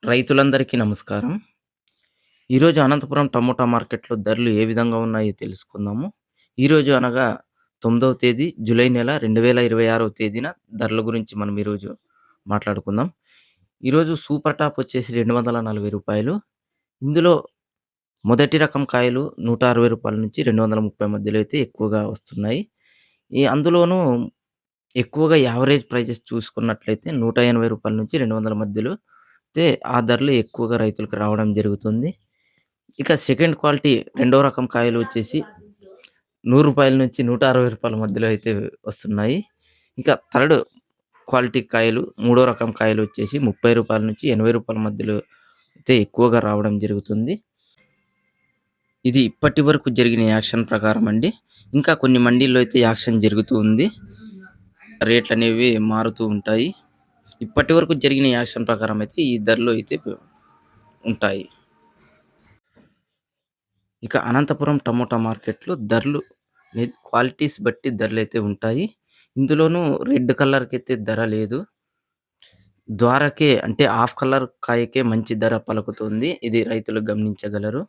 రైతులందరికీ నమస్కారం. ఈరోజు అనంతపురం టమోటా మార్కెట్‌లో ధరలు ఏ విధంగా ఉన్నాయో తెలుసుకుందాము. ఈరోజు అనగా 9వ తేదీ జూలై నెల 2026వ తేదీన ధరల గురించి మనం ఈరోజు మాట్లాడుకుందాం. ఈరోజు సూపర్ టాప్ వచ్చేసి రూ. 240. ఇందులో మొదటి రకం కాయలు రూ. 160 నుంచి 230 మధ్యలో అయితే ఎక్కువగా వస్తున్నాయి. అందులోనూ ఎక్కువగా యావరేజ్ ప్రైజెస్ చూసుకున్నట్లయితే రూ. 180 నుంచి 200 మధ్యలో అయితే ఆ ధరలు ఎక్కువగా రైతులకు రావడం జరుగుతుంది. ఇక సెకండ్ క్వాలిటీ రెండో రకం కాయలు వచ్చేసి రూ. 100 నుంచి రూ. 160 మధ్యలో అయితే వస్తున్నాయి. ఇక థర్డ్ క్వాలిటీ కాయలు మూడో రకం కాయలు వచ్చేసి రూ. 30 నుంచి రూ. 80 మధ్యలో అయితే ఎక్కువగా రావడం జరుగుతుంది. ఇది ఇప్పటి వరకు జరిగిన యాక్షన్ ప్రకారం అండి. ఇంకా కొన్ని మండీల్లో అయితే యాక్షన్ జరుగుతూ ఉంది. రేట్లనేవి మారుతూ ఉంటాయి. ఇప్పటి వరకు జరిగిన యాక్షన్ ప్రకారం అయితే ఈ ధరలు అయితే ఉంటాయి. ఇక అనంతపురం టమోటా మార్కెట్‌లో ధరలు క్వాలిటీస్ బట్టి ధరలైతే ఉంటాయి. ఇందులోనూ రెడ్ కలర్‌కైతే ధర లేదు. ద్వారకే అంటే హాఫ్ కలర్ కాయకే మంచి ధర పలుకుతుంది. ఇది రైతులు గమనించగలరు.